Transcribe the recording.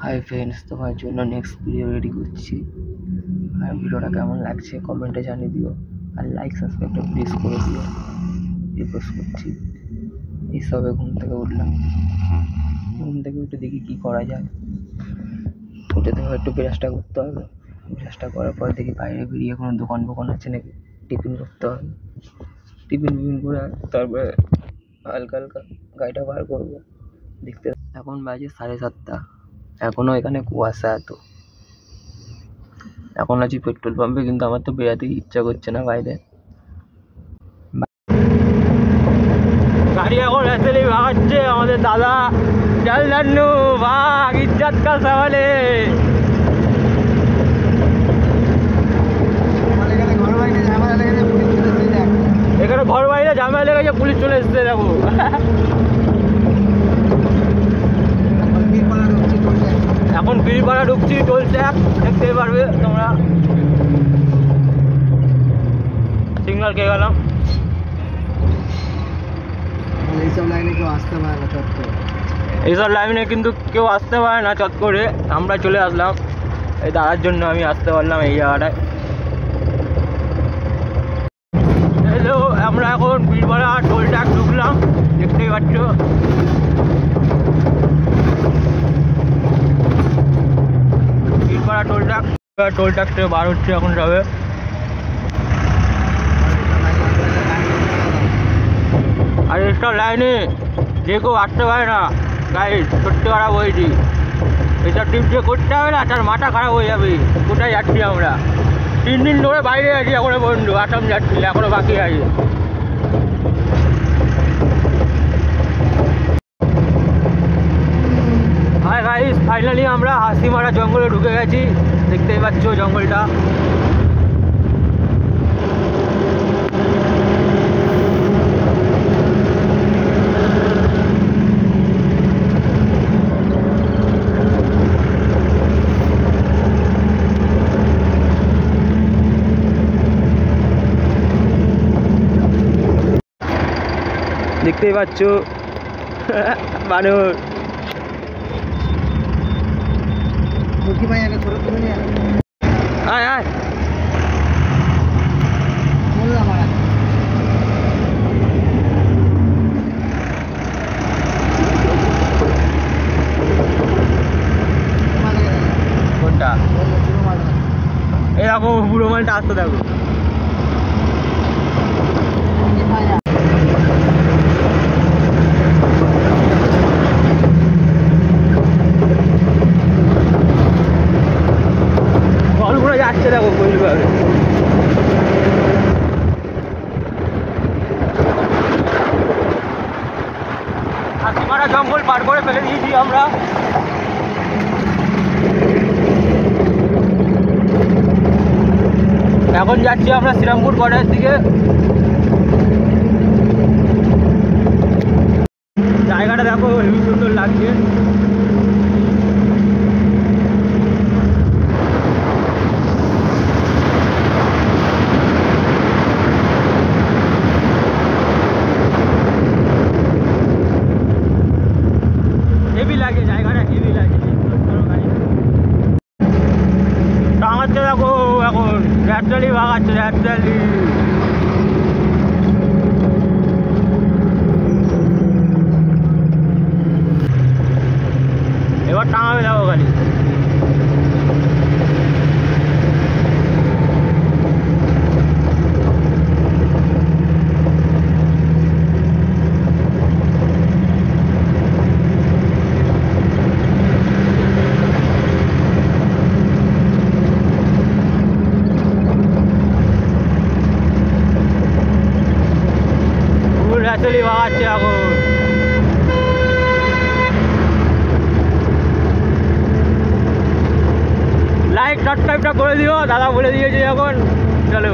Hi friends, তোমার জন্য next video ready করছি। আর ভিডিওটা কেমন লাগছে কমেন্টে জানিয়ে দিও, আর লাইক সাবস্ক্রাইবটা প্লিজ করে দিও, রিকোয়েস্ট করছি। এই সবে ঘুম থেকে উঠলাম, ঘুম থেকে উঠে দেখি কী করা যায়। উঠে তো একটু ব্রাশটা করতে হবে, ব্রাশটা করার পর দেখি বাইরে বেরিয়ে কোনো দোকান আছে নাকি, টিফিন করতে হবে। টিফিন করে তারপরে হালকা হালকা গাড়িটা বার করবো। দেখতে এখন বাজে 7:30, এখনও এখানে কুয়াশা এত। এখন আছি পেট্রোল পাম্পে, কিন্তু আমার তো বেরাতে ইচ্ছা করছে না বাইরে। গাড়ি এখন আসলে ভাগাচ্ছে আমাদের দাদা। চল নান্নু ভাগ, ইজ্জত কা সওয়াল है। এখানে ঘর বাইরে ঝামেলা লেগেছে, পুলিশ চলে এসছে। দেখো এখন বীরপাড়া ঢুকছি, টোল ট্যাক্স দেখতেই পারবে তোমরা। সিগন্যাল কে গেলাম। এইসব লাইনে কেউ আসতে পারে না চট করে, এইসব লাইনে কিন্তু কেউ আসতে পারে না চট করে। আমরা চলে আসলাম, এই দাদার জন্য আমি আসতে পারলাম এই জায়গাটায়। হ্যালো, আমরা এখন বীরপাড়া টোল ট্যাক্স ঢুকলাম, দেখতেই পাচ্ছ। বীরপাড়া টোল ট্যাক্স থেকে বার হচ্ছে এখন যাবে। আর এইসব লাইনে যে কেউ আসতে পারে না গাইড, সত্যি খারাপ হয়েছি। এইসব ট্রিপ যে করতে হবে না, তার মাথা খারাপ হয়ে যাবে। কোথায় যাচ্ছি আমরা? 3 দিন ধরে বাইরে আছি এখনো বন্ধু, আসাম যাচ্ছি, এখনো বাকি আছে। হাই গাইস, ফাইনালি আমরা হাসিমারা জঙ্গলে ঢুকে গেছি, দেখতেই পাচ্ছ জঙ্গলটা। দেখতেই পাচ্ছ মানুষ। আয় আয় কোনটা? এই দেখো বুড়ো মালটা আসতে দেখো। জলগুলো যাচ্ছে দেখো গভীরভাবে। হাসিমারা জঙ্গল পার করে ফেলে দিয়েছি আমরা। এখন যাচ্ছি আমরা শ্রীরামপুর বর্ডারের দিকে। জায়গাটা দেখো হেবি সুন্দর লাগছে। হেভি লাগে জায়গাটা, হেভি লাগে। টাঙাচ্ছে দেখো এখন, র্যাপচালি ভাগাচ্ছে, র্যাপচালি। এবার টাঙাবে দেখো খালি। র্যাপচালি ভাগাচ্ছে এখন। লাইক সাবস্ক্রাইবটা করে দিও, দাদা বলে দিয়েছে এখন। চলো।